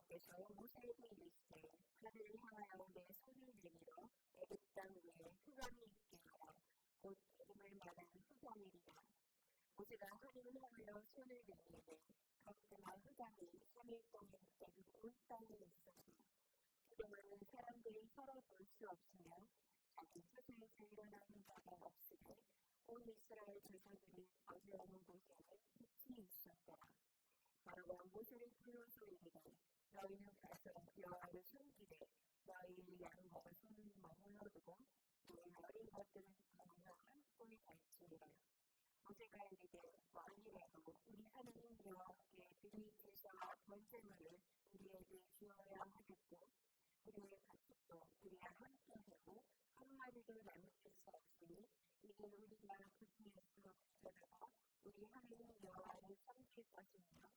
여호와께서 모세에게 이르시되 하늘을 향하여 내 손을 내밀어 애굽 땅 위에 흑암이 있게 하라. 곧 애굽을 만한 흑암이리라. 모세가 하늘을 향하여 손을 내밀매 가그나 흑암이 3일 동안 애굽 온 땅에 있었으며 그동안은 사람들이 살아볼 수 없으며 자기 곁에서 일어나는 자가 없으되 온 이스라엘 자손들이 거주하는 곳에는 빛이 있었더라. 바로가 모세를 불러서 이르되 너희는 가서 여호와를 섬기되 너희의 양과 소를 머물러두고 너희 어린 것들은 거기서 함께 갈지니라. 모세가 이르되 만일에도 우리 하나님 여호와께 드리기에서 번제물을 우리에게 주어야 하겠고 우리의 가축도 우리와 함께 하고 한마디도 남길 수 없으니 이는 우리가 그곳에서 들어가 우리 하나님 여호와를 섬길 것이며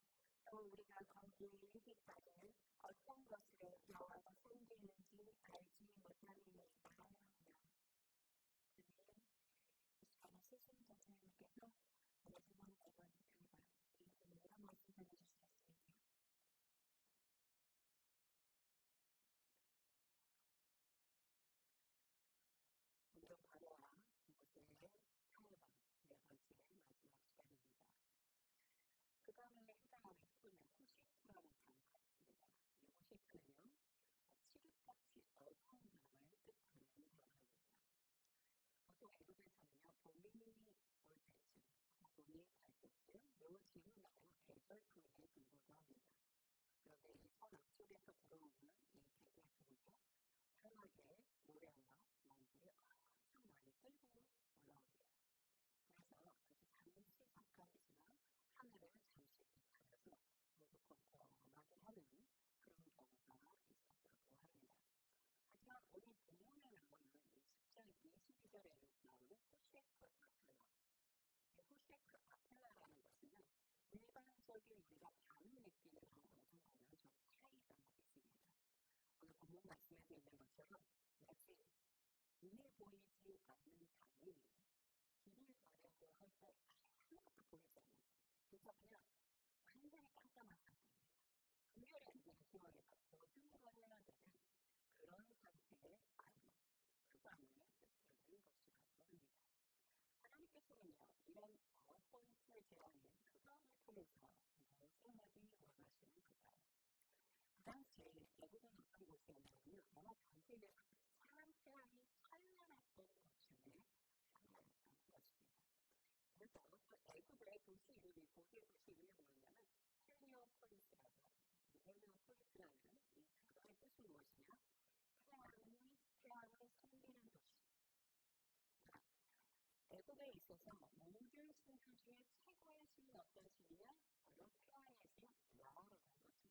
또 우리가 거기에 이르기까지는 어떤 것으로 여호와가 섬기는지 알지 못함이니이다 하였으나 그는 이 시간에 세신 전사님께서 마지막 네 번째 들과 이것을 이런 말씀 전해주시겠습니다. 먼저 바로와 모세의 탈방 네 번째 마지막 시간입니다. 흑암에 해당하는 흑은 호시트라는 단어가 있습니다. 이 호시트는요, 칠흑같이 어두운 밤을 뜻하는 단어입니다. 보통 애굽에서는요, 봄이 올 때쯤, 봄이 갈 때쯤, 요 즈음으로 계절풍이 불고도 합니다. 그런데 이 서남쪽에서 들어오는 이 계절풍은요, 사막에 모래와 먼지를 엄청 많이 끌고 올라옵니다. 그래서 아주 잠시 잠깐이지만 하늘을 잠시 가려서 모두 꼼꼼하게 하는 그런 경우가 있었다고 합니다. 하지만 오늘 본문에 나오는 이 10장 22절에 나오는 호셰크 아펠라, 이 호셰크 아펠라라는 것은요, 일반적인 우리가 밤을 느끼는 어둠과는 좀 차이가 있습니다. 오늘 본문 말씀에서 있는 것처럼 마치 눈에 보이지 않는 장이 길을 가려고 할 때 아무것도 보이지 않는 상태. 그래서 그냥 완전히 깜깜한 상태입니다. 분별이 안 되는 상황에서 어둠거려야 되는 그런 상태의 밤, 그 밤을 뜻하는 것이라고 합니다. 하나님께서는요, 이런 번째 재앙인 그 밤을 통해서 모세에게 원하시는 그가요. 그 당시에 애굽은 어떤 곳이었냐면요, 아마 당시에 사람 태양이 찬란했던 곳 중에 하나였던 것입니다. 그래서 애굽의 도시 이름이 고대 도시 이름이 뭐였냐면 헬리오폴리스라고 합니다. 이 헬리오폴리스라는 이 단어의 뜻은 무엇이냐? 태양을 섬기는 도시. 애굽에 있어서 모든 신들 중에 최고의 신은 어떤 신이냐? 바로 태양의 신 라라는 것입니다.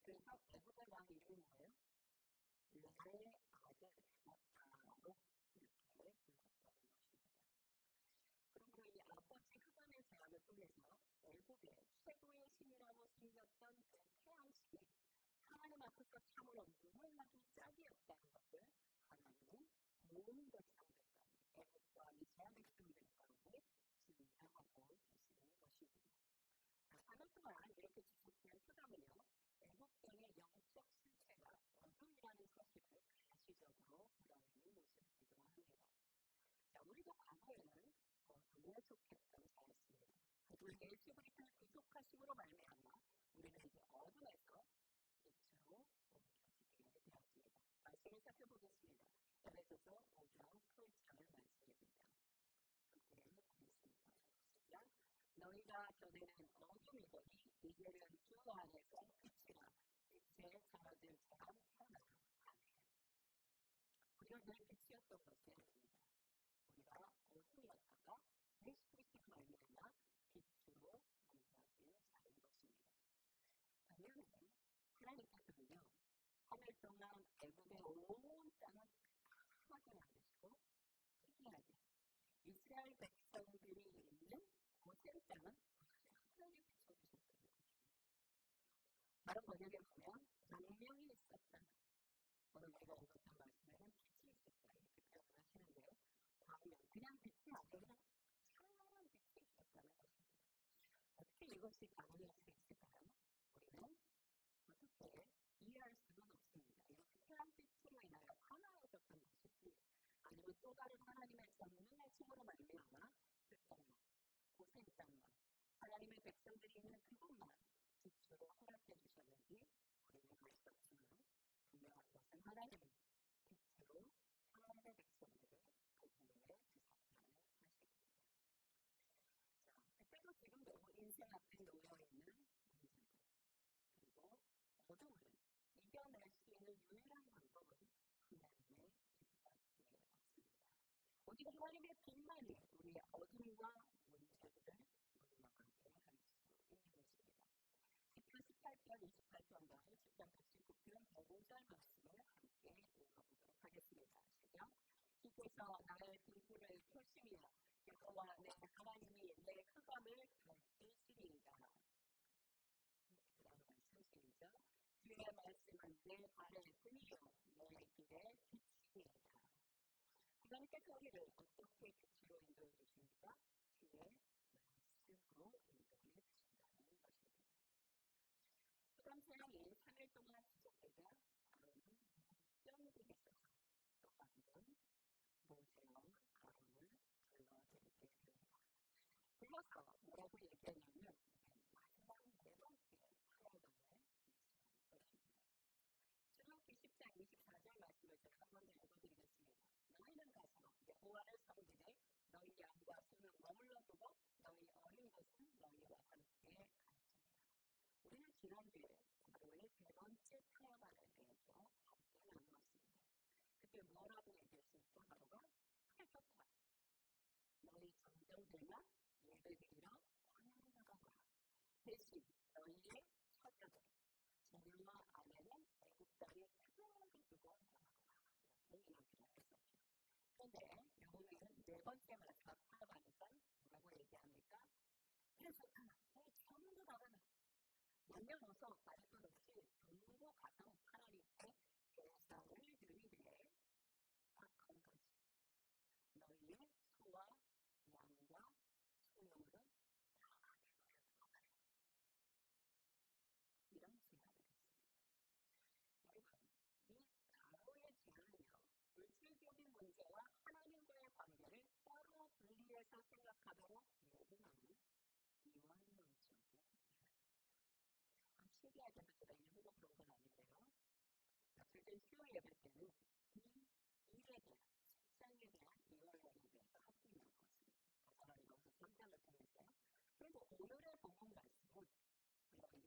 그래서 애굽의 왕 이름이 뭐예요? 라의 아들 라로 이렇게 불렀다는 것입니다. 그리고 이 아버지 흑암의 재앙을 통해서 애굽의 최고의 신이라고 생겼던 그 태양신이 하나님 앞에서 참으로 눈물 나기 짝이었다는 것을 하나님은 온 백성들 가운데 애굽과 이스라엘 백성들 가운데 증명하고 계시는 것입니다. 3일 동안 이렇게 지속된 흑암은요, 애굽 땅의 영적 실체가 어둠이라는 사실을 가시적으로 드러내는 모습이기도 합니다. 자, 우리도 과거에는 어둠에 속했던 자였습니다. 하지만 예수 그리스도의 구속하심으로 말미암아 우리는 이제 어둠에서 빛으로 옮겨지게 되었습니다. 말씀을 살펴보겠습니다. 에베소서 5장 8절 말씀입니다. 함께 보겠습니다. 시작. 너희가 전에는 어둠이더니 이제는 주 안에서 빛이라 빛에 자라들 자람 하나로 아멘. 우리가 늘 빛이었던 것이 아닙니다. 우리가 어둠이었다가 예수 그리스도의 말미암아 빛으로 옮겨진 자인 것입니다. 반면에 하나님께서는요, 3일 동안 애굽의 온 땅을 깜깜하게 만드시고 특이하게 이스라엘 백성들이 있는 고센 땅은 하나님의 빛으로 비춰지는 것입니다. 다른 번역에 보면 광명이 있었다. 오늘 제가 읽었던 말씀에는 빛이 있었다 이렇게 표현하시는데요. 광명, 그냥 빛이 아니라 찬란한 빛이 있었다는 것입니다. 어떻게 이것이 가능할 수 있을까요? 우리는 어떻게 또 다른 하나님의 전능의 힘으로 말미암아 그 땅만, 고센 땅만, 하나님의 백성들이 있는 그곳만 빛으로 허락해 주셨는지 우리는 알 수 없지만 분명한 것은 하나님이 빛으로 하나님의 백성들을 보호해 주셨다는 사실입니다. 자, 그때도 지금도 인생 앞에 놓여있는 문제들 그리고 어둠을 이겨낼 수 있는 유일한 방법은 하나님의 빛밖에 없습니다. 오직 하나님의 빛만이 우리의 어둠과 문제들을 물러가게 할 수 있는 것입니다. 시편 18편, 28편과 10편, 89편, 105절 말씀을 함께 읽어보도록 하겠습니다. 시작. 주께서 나의 등불을 켜시며 여호와 내 하나님이 내 흑암을 밝히시리이다. 그 다음 말씀 시작. 주의 말씀은 내 발의 등이요 너의 길에 빛이니이다. 하나님께서 우리를 어떻게 빛으로 인도해 주십니까? 주의 말씀으로 인도해 주신다는 것입니다. 흑암 재앙이 3일 동안 지속되자 아론은 목변들이 있어서 또 한 번 모세와 아론을 불러드리게 됩니다. 불러서 뭐라고 얘기하냐면 마지막 네 번째 타협안을 제시하는 것입니다. 출애굽기 10장 24절 말씀을 제가 한 번 더 읽어드리겠습니다. 너희는 가서 여호와를 섬기되 너희 양과 소는 머물러 두고 너희 어린 것은 너희와 함께 갈지니라. 우리는 지난주에 바로의 세 번째 타협안에 대해서 함께 나누었습니다. 그때 뭐라고 얘기했습니까? 바로가 그래 좋다. 너희 정정들만 예배드리러 광야로 나가거라. 대신 너희의 처자들, 자녀와 아내는 애굽 땅에 그대로 두고 나가거라. 이렇게 얘기를 했었죠. 그런데 여호와는 네 번째 마지막 타협안에선 뭐라고 얘기합니까? 그래 좋다. 너희 전부 나가라. 남녀노소 말 것 없이 전부 가서 하나님께 제사를 드리되 딱 한 가지. 너희의 소와 양과 소녀물은 다 내버려 두어버려. 이런 제안을 했습니다. 여러분, 이 바로의 제안은요, 물질적인 문제와 하나님과의 관계를 따로 분리해서 생각하도록 요구하는 이원론적인 제안입니다. 신기하게도 제가 일부러 그런 건 아닌데요. 며칠 전 수요 예배 때는 이 일에 대한, 책상에 대한 이원론에 대해서 함께 나누었습니다. 대사관이 거기서 상담을 통해서요. 그리고 오늘의 본문 말씀은 바로 이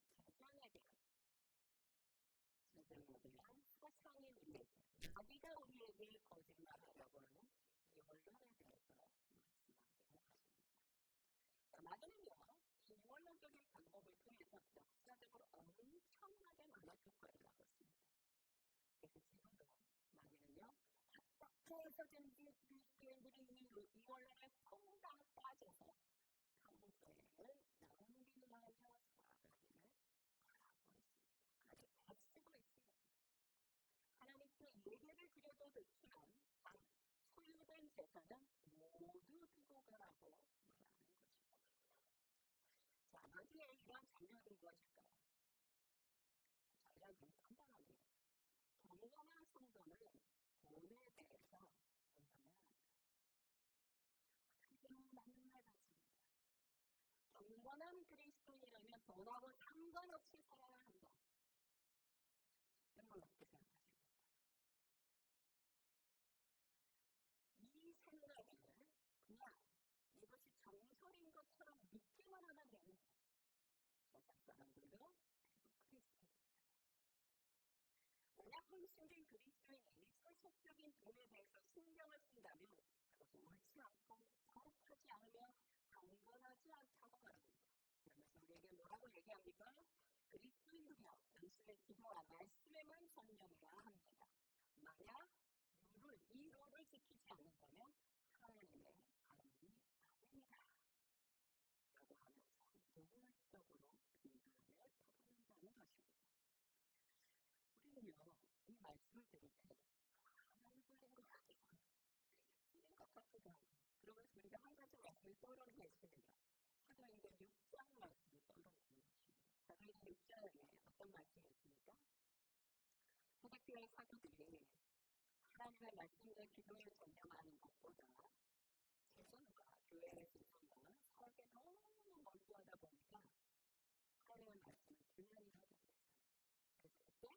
재정에 대한 사상의 우리에게, 자기가 우리에게 거짓말하려고 하는 이원론에 대해서 말씀하게 하십니다. 마귀는요, 이 이원론적인 방법을 통해서 역사적으로 엄청나게 많은 효과를 낳았습니다. 그래서 지금도 마귀는요, 어떻게 해서든지 그리스도인들이 이원론에 퐁당 빠져서 평생을 낭비하며 살아가기를 바라고 있습니다. 아주 애쓰고 있습니다. 하나님께 예배를 드려도 좋지만 단 소유된 재산은 모두 두고 가라고 말하는 것입니다. 자, 여기에 이런 전략은 무엇일까요? 전략은 간단합니다. 경건한 성도는 돈에 대해서 논하면 안 돼요. 하지만 맞는 말 같습니다. 경건한 그리스도인이라면 돈하고 상관없이 살아야 한다. 여러분 어떻게 생각하십니까? 이 생각을 그냥 이것이 정설인 것처럼 믿기만 하면 되는 거예요. 세상 사람들도 그리고 그리스도인입니다. 만약 헌신된 그리스도인이 세속적인 돈에 대해서 신경을 쓴다면 그것은 옳지 않고 거룩하지 않으며 경건하지 않다고 말합니다. 그러면서 우리에게 뭐라고 얘기합니까? 그리스도인들이여 당신의 기도와 말씀에만 전념해야 합니다. 만약 이 룰을 지키지 않는다면 하나님의 아들이 아닙니다. 라고 하면서 노골적으로 비난을 풀어낸다는 것입니다. 우리는요, 이 말씀을 들을 때 하나님 불린 것 같기도 하고 틀린 것 같기도 하고 그러면서 우리가 한 가지 말씀을 떠오르는 게 있습니다. 사도행전 6장 말씀을 떠오르는 것입니다. 사도행전 6장에 어떤 말씀이 있습니까? 초대교회 사도들이 하나님의 말씀과 기도를 전념하는 것보다 재정과 교회의 재정과 서로에게 너무 멀고하다 보니까 하나님의 말씀을 균형이 하게 됐어요. 그래서 그때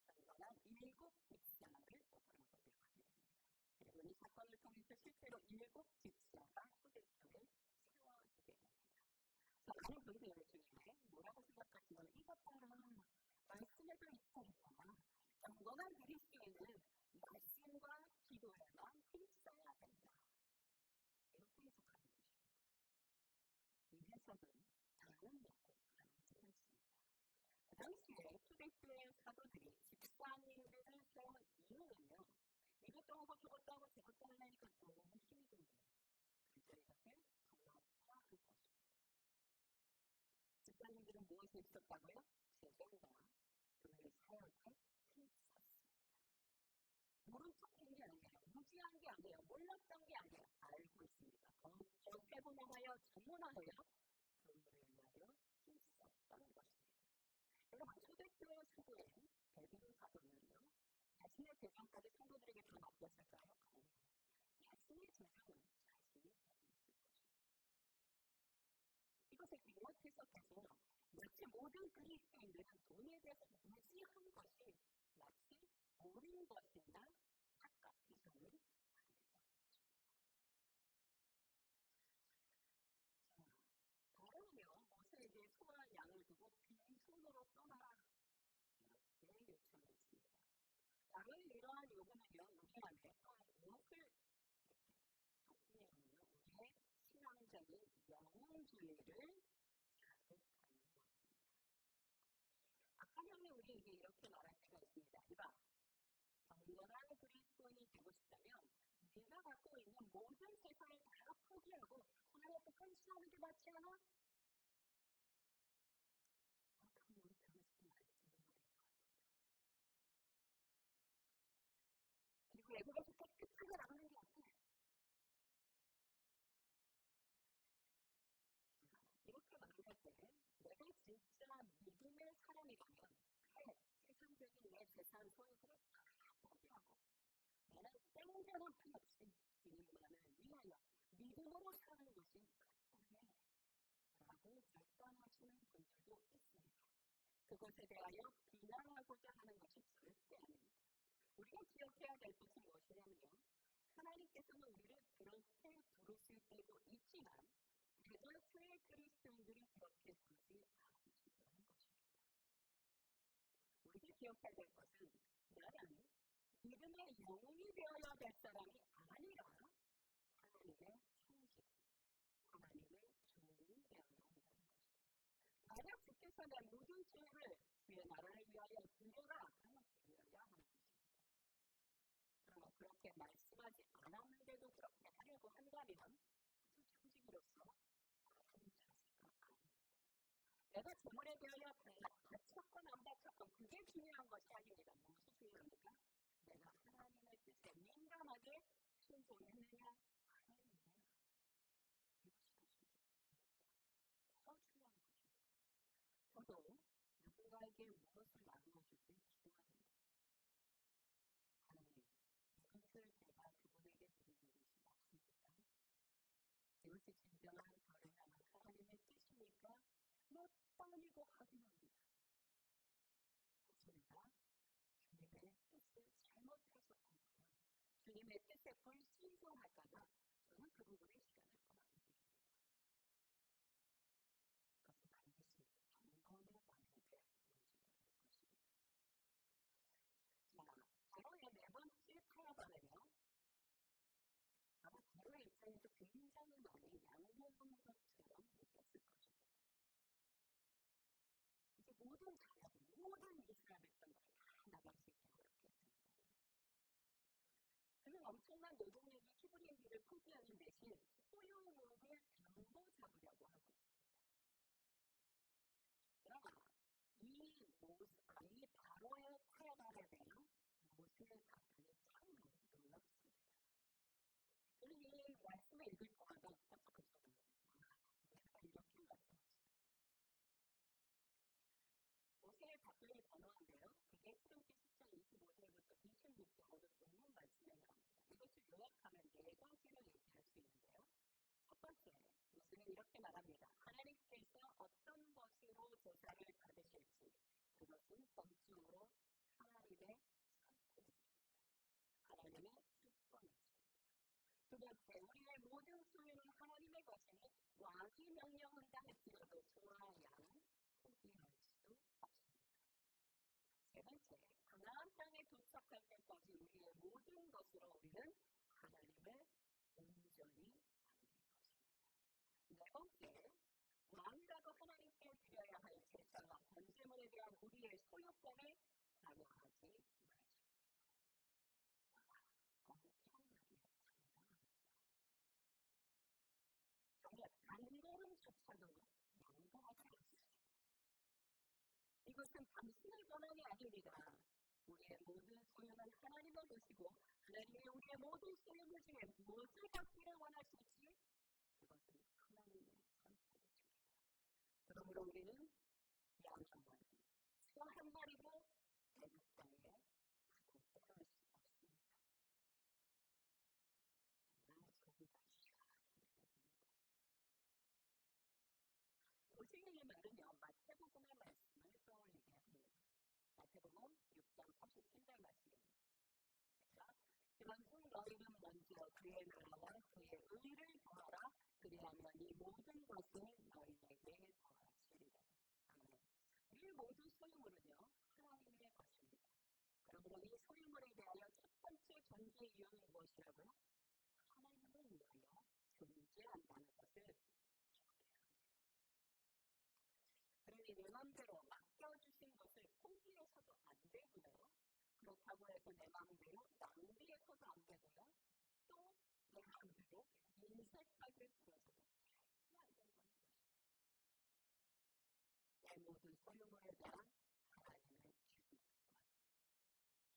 경건한 7 집사를 뽑아서 배우게 됩니다. 그리고 이 사건을 통해서 실제로 7 집사가 초대교회에 세워지게 됩니다. 많은 분들 중에 뭐라고 생각하시면 이것처럼 말씀에도 있잖아. 경건한 그리스도인은 말씀과 기도에만 힘써야 된다. 이렇게 해석하는 것입니다. 이 해석은 다른 것과 다르습니다. 당시에 초대교회 사도들이 집사님들을 세운 이유는요. 이것도 하고 저것도 하고 저것도 하려니까 너무 힘이 든 거예요. 그래서 이것을 분업화한 것입니다. 집사님들은 무엇을 있었다고요? 재정과 교회 사역에 힘썼습니다. 모른 척한 게 아니에요. 무지한 게 아니에요. 몰랐던 게 아니에요. 알고 있습니다. 더 세분화하여 전문화하여 교회를 위하여 힘썼던 것입니다. 여러분, 초대교회 사도인 베드로 사도는요. 자신의 재정까지 성도들에게 다 맡겼을까요? 아니요. 자신의 재정은 자신이 가지고 있을 것입니다. 이것을 잘못 해석해서 마치 모든 그리스도인들은 돈에 대해서 무지한 것이 마치 옳은 것이나 착각해서는 안 된다는 것입니다. 자, 바로는요, 모세에게 소와 양을 두고 빈손으로 떠나라 이렇게 요청했습니다. 바로의 이러한 요구는요, 우리한테 무엇을 이렇게 촉구하냐면요, 우리의 신앙적인 영웅주의를 자극하는 것입니다. 악한 우리에게 이렇게 말할 때가 있습니다. 이봐, 경건한 그리스도인이 되고 싶다면 네가 갖고 있는 모든 세상을 다 포기하고 하나님 앞에 헌신하는 게 맞지 않아? 그럼 우리 그러고 싶은 말씀인 것 같아요. 그리고 외국에서 깨끗하게 나가는 게 어때? 이렇게 말할 때 내가 진짜 믿음의 사람이라면 세상적인 내 재산 소유들을 다 포기하고 나는 땡겨는 필요 없이 주님만을 위하여 믿음으로 사는 것이 극복해 라고 결단하시는 분들도 있습니다. 그것에 대하여 비난하고자 하는 것이 절대 아닙니다. 우리가 기억해야 될 것은 무엇이냐면요. 하나님께서는 우리를 그렇게 부르실 때도 있지만 대다수의 그리스도인들은 그렇게 부르지 않으신다는 것입니다. 우리가 기억해야 될 것은 나는 믿음의 영웅이 되어야 될 사람이 아니라 하나님의 천식, 하나님의 종이 되어야 한다는 것입니다. 만약 주께서 내 모든 죄를 주의 나라를 위하여 드려라 하면 드려야 하는 것입니다. 그러나 그렇게 말씀하지 않았는데도 그렇게 하려고 한다면 그것은 천식으로서 그런 자세가 아닙니다. 내가 재물에 대하여 바쳤건 안 바쳤건 그게 중요한 것이 아닙니다. 무엇이 중요합니까? 내가 하나님의 뜻에 민감하게 순종했느냐 아니느냐 이것이 더 중요합니다. 더 중요한 것입니다. 저도 누군가에게 무엇을 나누어줄 때 기도합니다. 하나님, 이것을 제가 그분에게 드리는 것이 맞습니까? 이것이 진정한 저를 향한 하나님의 뜻입니까? 몇 번이고 확인합니다. 제가 주님의 뜻을 잘못해석한다면 주님의 뜻에 불순종할까봐 저는 그 부분에 시간을 더 많이 드립니다. 그것은 반드시 경건의 방식의 문제가 될 것입니다. 자, 바로의 네 번째 타협안은요. 아마 바로의 입장에서 굉장히 많이 양보한 것처럼 느꼈을 것입니다. 이제 모든 자녀들, 모든 이스라엘 백성들을 다 나갈 수 있게 그렇게 되는 거예요. 그는 엄청난 노동력이 히브리인들을 포기하는 대신 소유물을 담보 잡으려고 하고 있습니다. 그러나 이 바로의 타협안에 대한 모세의 답변이 참 놀랍습니다. 저는 이 말씀을 읽을 때마다 깜짝 놀랐어요. 이렇게 말씀하시죠. 모세의 답변이 단호한데요. 그게 출애굽기 10장 25절부터 26절 모두 본문 요약하면 네 가지를 얘기할 수 있는데요. 첫 번째, 예수는 이렇게 말합니다. 하나님께서 어떤 것으로 제사를 받으실지 그것은 본질로 하나님의 선택입니다. 하나님의 주권이십니다. 두 번째, 우리의 모든 소유는 하나님의 것이니 왕이 명령한다 할지라도 소와 양은 포기할 수 없습니다. 세 번째, 가나안 땅에 도착할 때까지 우리의 모든 것으로 우리는 하나님을 온전히 섬길 것입니다. 네 번째, 왕이라도 하나님께 드려야 할 제사와 번제물에 대한 우리의 소유권을 강요하지 말십시오. 엄청나게 장담합니다. 정말 단걸음조차도 양보하지 않습니다. 이것은 당신의 권한이 아닙니다. 우리의 모든 소유는 하나님의 것이고 하나님이 우리의 모든 소유물 중에 무엇을 갖기를 원하실지 그것은 하나님의 선택이십니다. 그러므로 우리는 양 한 마리, 소 한 마리도 대극장에 두고 떠날 수 없습니다. 정말 속이 다 시원해야 됩니다. 오직의 말은요, 마태복음의 말씀을 떠올리게 합니다. 마태복음 6장 37절 말씀입니다. 그런즉 너희는 먼저 그의 나라와 그의 의를 구하라. 그리하면 이 모든 것을 너희에게 더하시리라. 아멘. 이 모든 소유물은요, 하나님의 것입니다. 그러므로 이 소유물에 대하여 첫 번째 존재 이유는 무엇이라고요? 하나님을 위하여 존재한다는 것을 기억해야 합니다. 그러니 내 마음대로 맡겨주신 것을 포기해서도 안 되고요. 그렇다고 해서 내 마음대로 낭비해서도 안 되고요. 또 내 마음대로 인색하게 굴어서도 절대 안 된다는 것입니다. 내 모든 소유물에 대한 하나님의 주권,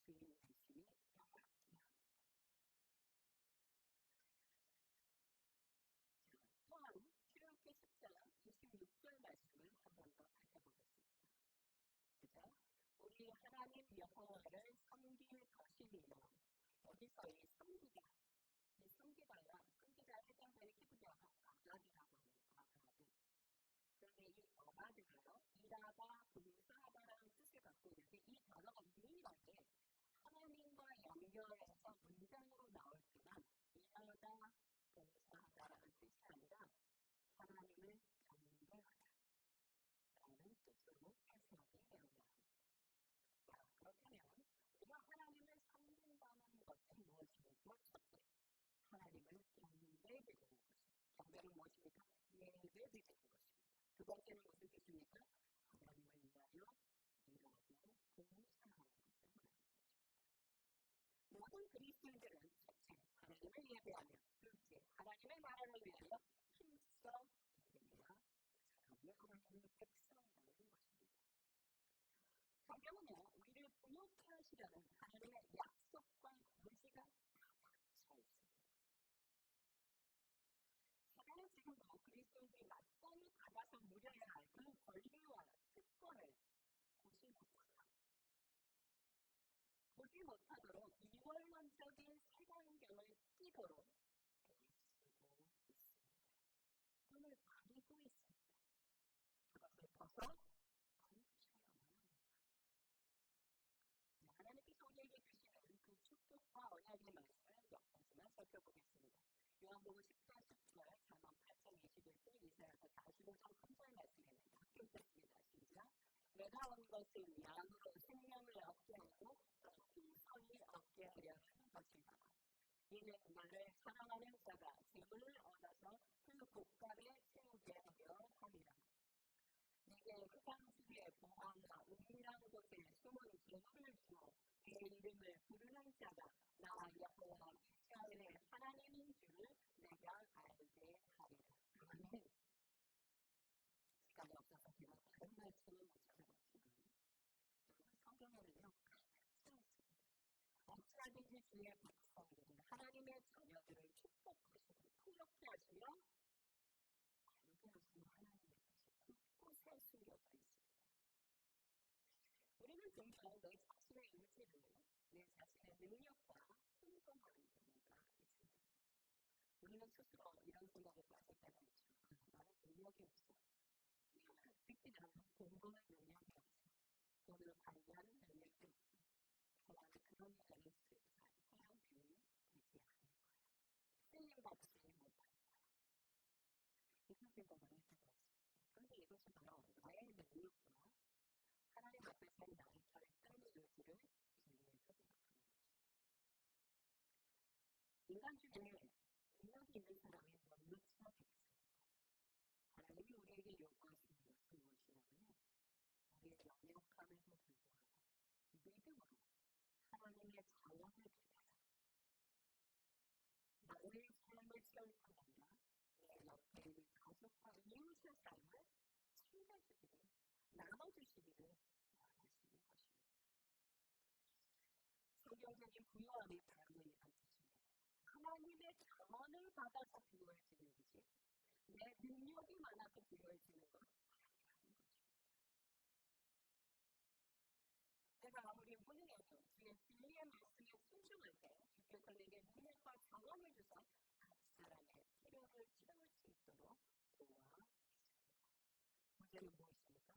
주인 되심이 명확해야 합니다. 또한 출애굽기 10장 26절 말씀을 한 번 더 살펴보겠습니다. 시작. 우리 하나님 여호와를 섬길 것이니요. 여기서 이 섬기다에 해당되는 히브리어가 아가드라고 합니다. 아가드. 그런데 이 아가드가요, 일하다, 봉사하다라는 뜻을 갖고 있는데 이 단어가 유일하게 하나님과 연결해서 문장으로 나올 때만 일하다, 봉사하다라는 뜻이 아니라 하나님을 경배하다라는 뜻으로 해석이 되어야 합니다. 자, 그렇다면 우리가 하나님을 섬긴다는 것은 무엇입니까? 첫째, 하나님을 경배드리는 것입니다. 경배는 무엇입니까? 예배드리는 것입니다. 두 번째는 무슨 뜻입니까? 하나님을 위하여 일하고 봉사하는 것을 말하는 것입니다. 모든 그리스도인들은 첫째, 하나님을 예배하며 둘째, 하나님의 나라를 위하여 힘써 일해야 사람이 하나님의 백성이라는 것입니다. 성경은요, 우리를 부욕케 하시려는 하나님의 약속과 의지가 가득 차 있습니다. 사단은 지금도 그리스도인들이 마땅히 받아서 누려야 할 그 권리와 특권을 보지 못하도록 이원론적인 색안경을 끼도록 애쓰고 있습니다. 눈을 가리고 있습니다. 그것을 벗어 던져야만 합니다. 하나님께서 우리에게 주시는 그 축복과 언약의 말씀을 몇 가지만 살펴보겠습니다. 요한복음 10장 10절, 잠언 8장 21절, 이사야서 45장 3절 말씀입니다. 함께 읽겠습니다. 시작. 내가 온 것은 양으로 생명을 얻게 하고 풍성히 얻게 하려는 것이다. 이는 나를 사랑하는 자가 재물을 얻어서 그 곡간에 채우게 하려 함이라. 내게 흑암 중에 보안과 은밀한 곳에 숨은 재물을 주어 그의 이름을 부르는 자가 나 여호와 이스라엘의 하나님인 줄을 내가 알게 하리라. 아멘. 시간이 없어서 제가 다른 말씀을 못 찾아봤지만 성경에는요 가득 차 있습니다. 어찌하든지 주의 백성들은 하나님의 자녀들을 축복하시고 풍요케 하시며 관계하시는 하나님의 뜻이 곳곳에 숨겨져 있습니다. 우리는 종종 내 자신의 의지를 내 자신의 능력과 혼동하는 경우가 있습니다. 우리는 스스로 이런 생각을 가질 때가 있죠. 나는 능력이 없어. 특히 나는 공부의 능력이 없어. 돈을 관리하는 능력이 없어. 나는 그런 일을 사용이 되지 않을 거야. 쓸림없이 못할 거야. 이런 생각을 할 때가 있습니다. 그런데 이것이 바로 나의 능력과 하나님 앞에서 나의 결단의 의지를 분리해서 생각하는 것입니다. 인간 중에 능력이 있는 사람이 몇몇이나 되겠습니까? 하나님이 우리에게 요구하시는 것은 무엇이냐면요. 우리의 연약함에도 불구하고 믿음으로 하나님의 자원을 받아서 나의 삶을 채울 뿐 아니라 내 옆에 있는 가족과 이웃의 삶을 챙겨주기를, 나눠주시기를 원하시는 것입니다. 성경적인 부유함이 바로 이런 뜻입니다. 하나님의 자원을 받아서 부유해지는 것이 내 능력이 많아서 부유해지는 것 아니라는 것입니다. 제가 아무리 무능해도 주의 진리의 말씀에 순종할 때 주께서 내게 능력과 자원을 주사 각 사람의 필요를 채울 수 있도록 도와주십니다. 문제는 무엇입니까?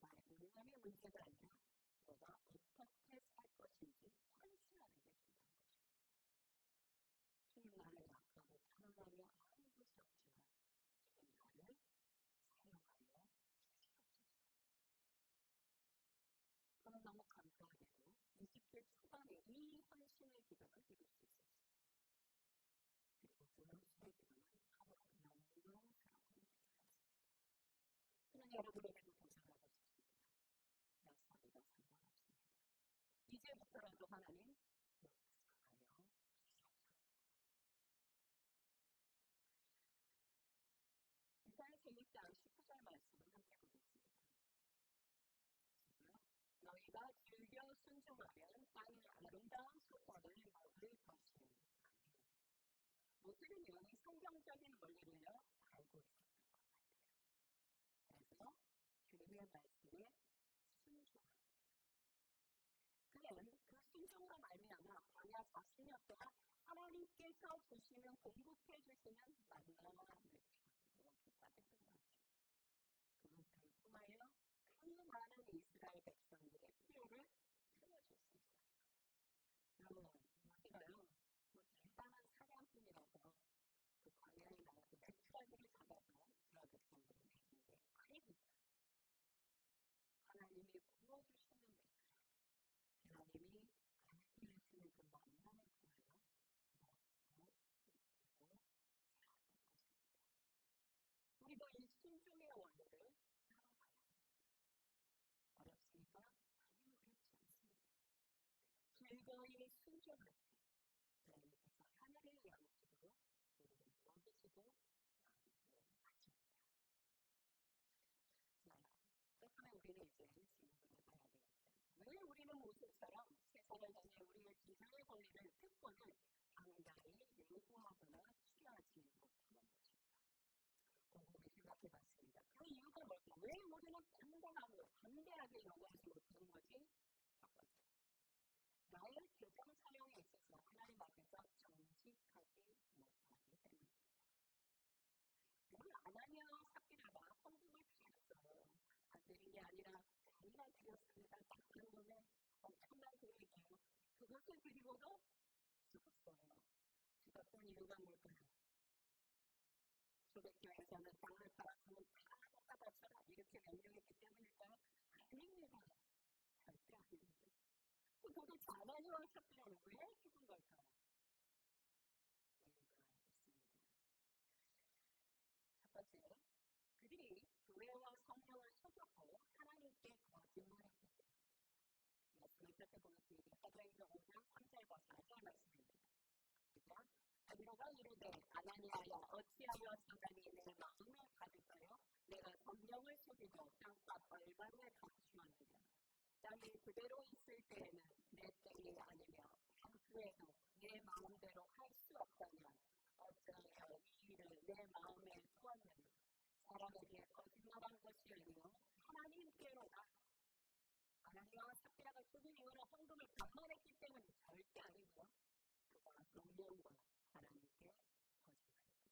나의 무능함이 문제가 아니라 내가 어떻게 살 것인지 판단하는 게 중요한 것입니다. 주님 나는 약하고 편안하며 아무 것이 없지만 주님 나를 사용하여 주시옵소서. 저는 너무 감사하게도 20대 초반에 이 헌신의 기도를 드릴 수 있었습니다. 그리고 그 헌신의 기도는 참으로 영광스러운 기도였습니다. 저는 여러분에게도 도전하고 싶습니다. 역사비가 상관없습니다. 이제부터라도 하나님 역사하여 주시옵소서. 이사야서 6장 19절 말씀을 함께 보겠습니다. 너희가 즐겨 순종하면 땅의 아름다운 소원을 먹을 것이니. 모세는 이 성경적인 원리를요 알고 있었던 것 같아요. 그래서 주님의 말씀에 순종합니다. 그는 그 순종으로 말미암아 광야 40년 동안 하나님께서 주시는 공급해 주시는 만나를 이렇게 따뜻한 거죠. 그것을 통하여 그 많은 이스라엘 백성들의 필요를 채워줄 수 있어요. 여러분, 모세가요 대단한 사냥꾼이라서 그 광야에 나가서 백사기를 잡아서 이스라엘 백성들을 먹인 게 아닙니다. 하나님이 부어주시는 것을 하나님이 안기시는 그 만남을 통하여 먹고 입히고 살았던 것입니다. 우리도 이 순종의 원리를 따라가야 합니다. 어렵습니까? 아니요, 어렵지 않습니다. 즐거이 순종할 때 하나님께서 하늘의 양식으로 우리를 먹이시고 나누게 하십니다. 그렇다면 우리는 이제 질문을 해봐야 됩니다. 왜 우리는 모세처럼 세상을 전해 우리의 지상의 권리를 특권을 당당히 요구하거나 취하지 못하는 것일까? 곰곰이 생각해봤습니다. 그 이유가 뭘까? 왜 우리는 당당하고 담대하게 요구하지 못하는 거지? 첫 번째, 나의 재정 사용에 있어서 하나님 앞에서 정직하지 못하기 때문입니다. 우리 아나니아와 삽비라가 헌금을 드렸어요. 안 드린 게 아니라 자기가 드렸습니다. 딱 그 돈에 엄청난 금액이에요. 그것을 드리고도 죽었어요. 죽었던 이유가 뭘까요? 초대교회에서는 땅을 팔았으면 다 갖다 바쳐라 이렇게 명령했기 때문일까요? 아닙니다. 절대 아닙니다. 그 도대체 아나니아와 삽비라는 왜 죽은 걸까요? 이유가 있습니다. 첫 번째, 그들이 교회와 성령을 속였고 하나님께 거짓말했기 때문입니다. 말씀을 살펴보겠습니다. 사도행전 5장 3절과 4절 말씀입니다. 시작. 베드로가 이르되 아나니아여 어찌하여 사단이 내 마음에 가득하여 내가 성령을 속이고 땅과 벌방에 감추었느냐. 땅이 그대로 있을 때에는 내 땅이 아니며 땅 후에도 내 마음대로 할 수 없다면 어찌하여 이 일을 내 마음에 두었느냐. 사람에게 거짓말한 것이 아니요 하나님께로다. 아나니아와 삽비라가 죽은 이유는 헌금을 반말했기 때문에 절대 아니고요. 그가 성령과 하나님께 거짓말했던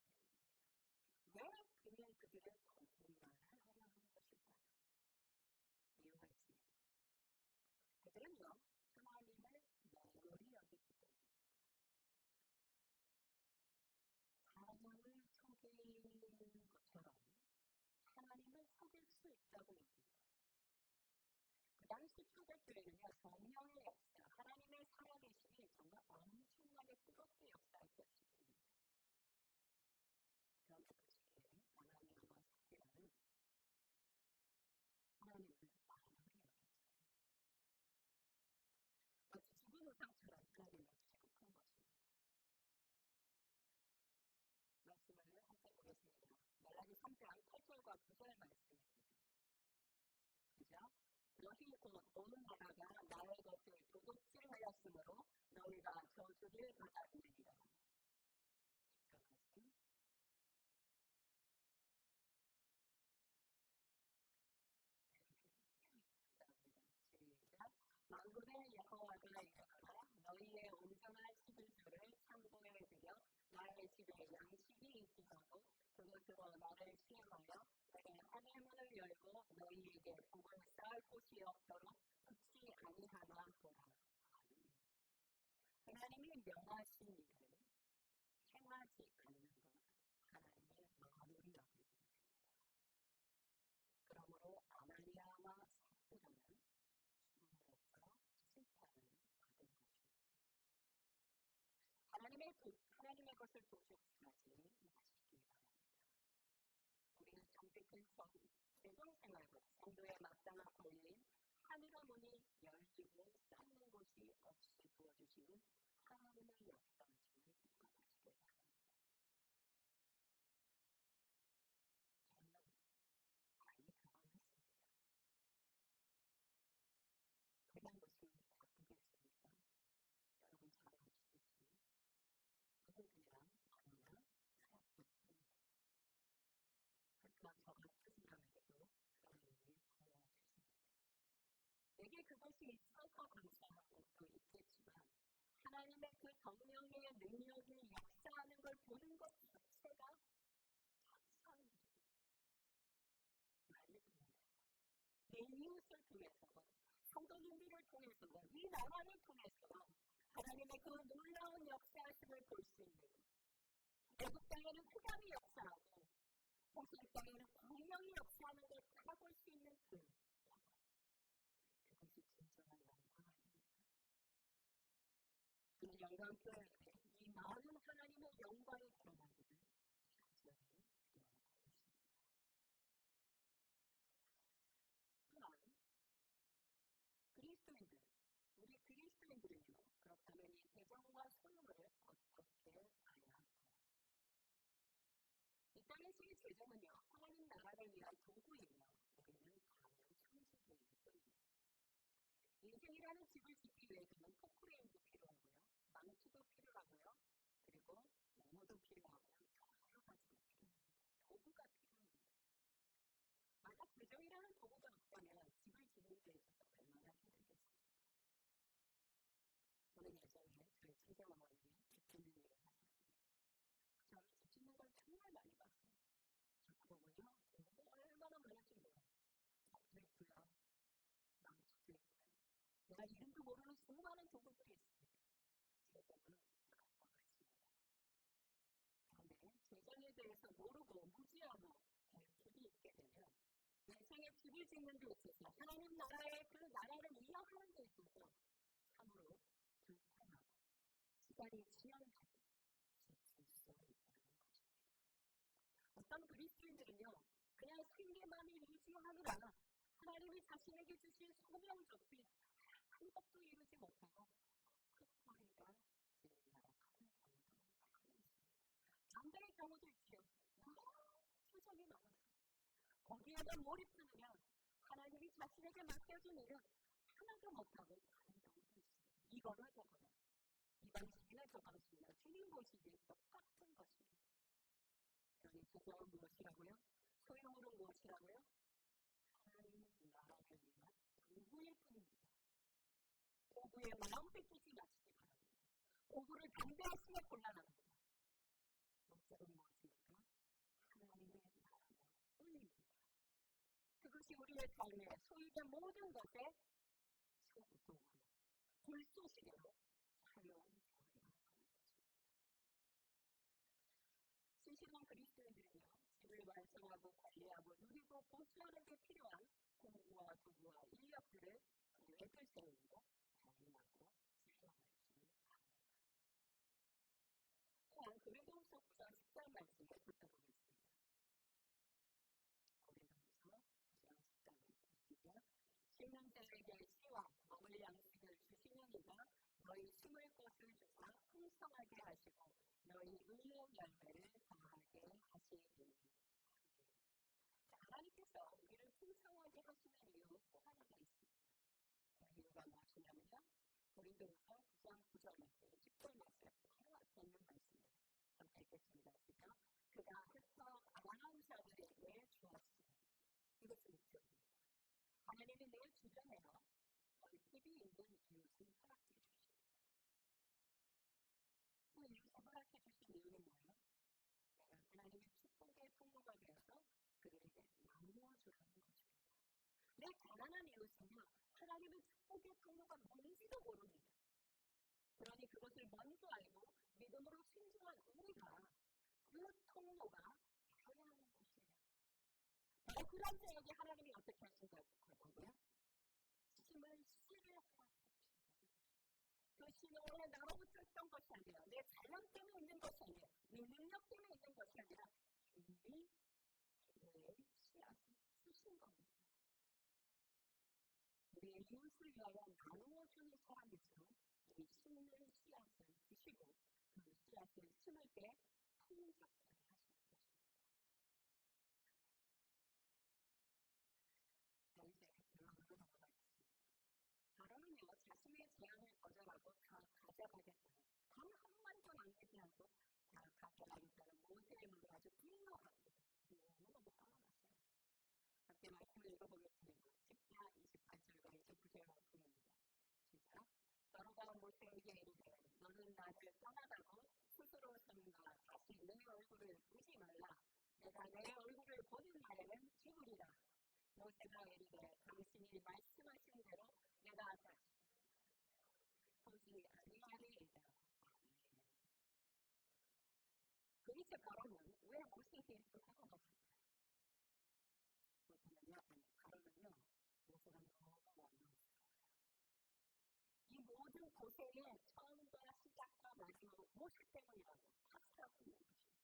수 있다고 여겨요. 그 당시 초대교회는요, 성령의 역사, 하나님의 살아계심이 정말 엄청나게 뜨겁게 역사할 것이기입니다. 그런데 그 시기에 아나니아와 삽비라는 하나님을 만물히 여겼어요. 마치 죽은 우상처럼 하나님을 취급한 것입니다. 말씀을 함께 보겠습니다. 말라기 3장 8절과 9절 말씀입니다. 그죠? 너희 곧 온 나라가 나의 것을 도둑질하였으므로 너희가 저주를 받았느니라. 그 말씀. 시작. 만군의 여호와가 이르노라 너희의 온전한 11조를 창고에 들여 나의 집에 양식이 있기하고 그것으로 나를 시험하여 내게 하늘문을 열고 너희에게 복을 쌓을 곳이 없도록 붙지 아니하나 보라. 하나님이 명하신 일을 행하지 않는 것 하나님의 마음을 여기는 것입니다. 그러므로 아나니아와 삽비라는 순례에서 실패를 받은 것입니다. 하나님의 것을 도둑질하지 마시기 바랍니다. 우리는 정직한 세종생활과 성도의 마땅한 권리인 하늘의 문이 열리고 쌓는 곳이 없이 도와주시는 하나님의 역사하심을 기억하시기 바랍니다. 저는 많이 경험했습니다. 그런 것을 바꾸겠습니까? 여러분 잘 아시겠지? 저는 그냥 너무나 사역했습니다. 하지만 저 같은 사람에게도 하나님이 도와주십니다. 내게 그것이 있어서 감사한 것도 있겠지만 하나님의 그 성령의 능력이 역사하는 걸 보는 것 자체가 감사한 일입니다. 나를 통해서, 내 이웃을 통해서, 성도님들을 통해서, 이 나라를 통해서 하나님의 그 놀라운 역사하심을 볼 수 있는 애국 땅에는 흑암이 역사하고 호실 땅에는 광명이 역사하는 걸 바라볼 수 있는 그것이 진정한 영광 아닙니까? 저는 영광교회 이 많은 하나님의 영광이 드러나기를 간절히 기도하고 있습니다. 또한 우리 그리스도인들은요, 그렇다면 이 대정과 소유를 어떻게 봐야 할까요? 이 땅에서의 재정은요, 하나님 나라를 위한 도구이며 우리는 단연 상징일 뿐입니다. 인생이라는 집을 짓기 위해서는 포크레인도 필요하고요, 망치도 필요하고요, 그리고 나무도 필요하고요, 여러 가지가 필요합니다. 도구가 필요합니다. 만약 재정이라는 도구가 없다면 집을 짓는 데 있어서 얼마나 힘들겠습니까? 저는 예전에 저희 친정어머님이 집 짓는 일을 하셨습니다. 저는 집 짓는 걸 정말 많이 봤어요. 집 보면요, 도구가 얼마나 많은지 몰라요. 톱도 있고요, 망치도 있고요. 내가 이름도 모르는 수많은 도구들이 있습니다. 재정은 그것과 같습니다. 그런데 재정에 대해서 모르고 무지하고 결핍이 있게 되면 인생의 집을 짓는 데 있어서 하나님 나라의 그 나라를 이어가는 데 있어서 참으로 불편하고 시간이 지연되고 지칠 수 있다는 것입니다. 어떤 그리스도인들은요, 그냥 생계만을 유지하느라 하나님이 자신에게 주신 소명 적이 한 것도 이루지 못하고 헛벌이가 진행하는 경우도 많이 있습니다. 반대의 경우도 있지요. 투정이 많아서 거기에만 몰입하느냐 하나님이 자신에게 맡겨준 일은 하나도 못하고 가는 경우도 있습니다. 이거나 저거나 이 방식이나 저 방식이나 주님 보시기에 똑같은 것입니다. 그러니 재정은 무엇이라고요? 소유물은 무엇이라고요? 하나님 나라를 위한 도구일 뿐입니다. 도구에 마음 뺏기지 마시기 바랍니다. 도구를 담대하시게 곤란합니다. 목적은 무엇입니까? 하나님의 나라로 뿐입니다. 그것이 우리의 삶에 소유된 모든 것에 소도구, 불쏘시개로 사용되어야 하는 것입니다. 신실한 그리스도인들은요, 집을 완성하고 관리 기회하고 누리고 보수하는 데 필요한 공부와 도구와 인력들을 계획을 세우고 자인하고 사용할 줄 압니다. 또한 고린도후서 9장 10절 말씀을 붙여보겠습니다. 고린도후서 9장 10절 말씀 시작. 심는 자에게 씨와 먹을 양식을 주시는 이가 너희 심을 것을 주사 풍성하게 하시고 너희 의의 열매를 더하게 하시리니. 하나님께서 우리를 풍성하게 하시는 이유 또 하나가 있습니다. 그 이유가 무엇이냐면요. 고린도후서 9장 9절 말씀, 10절 말씀 바로 앞에 있는 말씀이에요. 함께 읽겠습니다. 시작. 그가 흩어 가난한 자들에게 주었으니. 이것은 목적입니다. 하나님이 내 주변에요. 결핍이 있는 이웃을 허락해 주십니다. 그 이웃을 허락해 주신 이유는 뭐예요? 하나님의 축복의 통로가 되어서 그들에게 나누어 주라는 것입니다. 내 가난한 이웃은요, 하나님의 축복의 통로가 뭔지도 모릅니다. 그러니 그것을 먼저 알고 믿음으로 순종한 우리가 그 통로가 되어야 하는 것이에요. 바로 그런 자에게 하나님이 어떻게 하신다고요? 심을 씨를 허락해 주신다는 것입니다. 그 씨는 원래 나로부터 있던 것이 아니라 내 자연 때문에 있는 것이 아니라 내 능력 때문에 있는 것이 아니라 주님이 그의 씨앗을 주신 겁니다. 우리의 이웃을 위하여 나누어 주는 사람일수록 이 심는 씨앗을 주시고 그 씨앗을 심을 때 풍족하게 하시는 것입니다. 이제 결론으로 넘어가겠습니다. 바로는요, 자신의 제안을 거절하고 다 가져가겠다는 단 한마디도 남기지 않고 다 가져가겠다는 모세의 말에 아주 분노합니다. 너무 화났어요. 함께 말씀을 읽어보겠습니다. 10장 28절과 29절 말씀입니다. 시작. 바로가 모세에게 이르되 너는 나를 떠나가고 스스로 삼가 다시 내 얼굴을 보지 말라. 내가 내 얼굴을 보는 날에는 죽으리라. 모세가 이르되 당신이 말씀하신 대로 내가 다시 보지 아니하리이다. 도대체 바로는 왜 모세에게 이렇게 화가 났을까요? 바로는요, 모세가 너무 원망스러워요. 이 모든 고생의 처음과 시작과 마지막 모세 때문이라고 탓하고 있는 것입니다.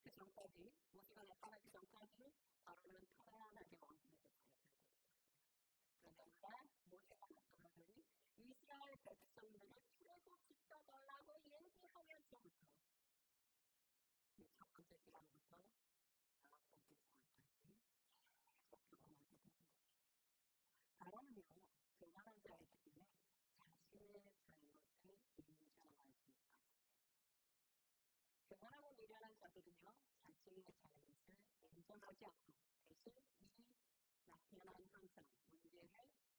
그 전까지, 모세가 나타나기 전까지 바로는 편안하게 왕궁에서 잘 살고 있었어요. 그런데 모세가 나타나더니 이스라엘 백성들을 출애굽시켜달라고 얘기하면서부터 첫 번째 시간부터 다섯 번째 시간까지 계속 경험하게 되는 것입니다. 바로는요, 교만한 자이기 때문에 자신의 잘못을 인정하지 않습니다. 교만하고 미련한 자들은요, 자신의 잘못을 인정하지 않고 대신 이 나타난 현상, 문제를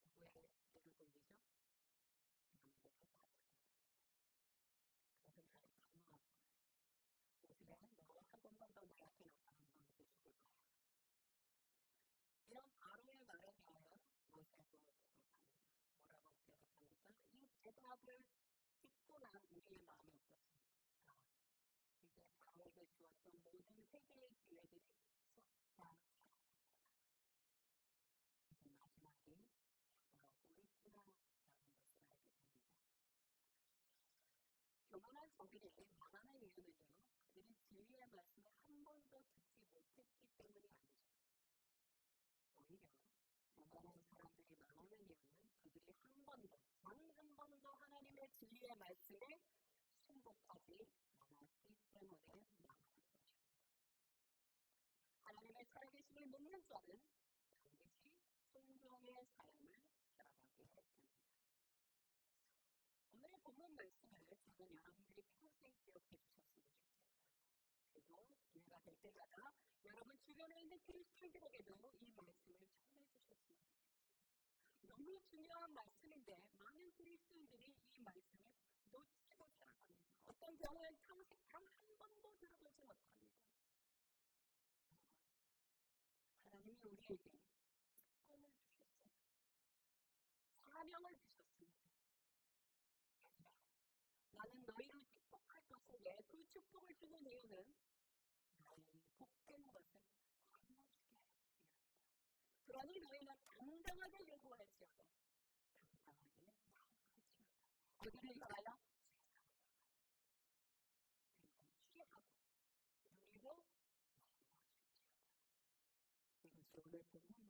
누구에게로 돌리죠? 남에게로 가져갑니다. 그것을 잘 강요하는 거예요. 모세가 너 한 번만 더 내 앞에 나타나면 너 이제 죽을 거야. 이런 바로의 말에 대하여 모세도 대답합니다. 뭐라고 대답합니까? 이 대답을 듣고 난 우리의 마음이 어떻습니까? 이제 바로에게 주었던 모든 회개의 기회들이 싹 다 사라졌구나. 이제 마지막이 다가오고 있구나라는 것을 알게 됩니다. 교만한 저들이 망하는 이유는요, 그들이 진리의 말씀을 한 번도 듣지 못했기 때문이 아니죠. 오히려 교만한 사람들이 망하는 이유는 그들이 한 번도, 단 한 번도 하나님의 진리의 말씀에 순종하지 않았기 때문에 망하는 것입니다. 하나님의 살아계심을 믿는 자는 반드시 순종의 삶을 살아가게 됩니다. 오늘의 본문 말씀을 저는 여러분들이 평생 기억해 주셨으면 좋겠어요. 그리고 기회가 될 때마다 여러분 주변에 있는 그리스도인들에게도 이 말씀을 전해 주셨으면 좋겠습니다. 너무 중요한 말씀인데 많은 그리스도인들이 이 말씀을 놓치고 살아갑니다. 어떤 경우엔 평생 단 한 번도 들어보지 못합니다. 하나님이 우리에게 특권을 주셨어요. 사명을 주셨습니다. 얘들아, 나는 너희를 축복할 것인데 그 축복을 주는 이유는 너희 복된 것을 나누어 그러니 너희는 당당하게 요구할지어다. 당당하게 요구할지어다. 어디를 향하여? 세상을 취하고 누리고 이것이 오늘 보면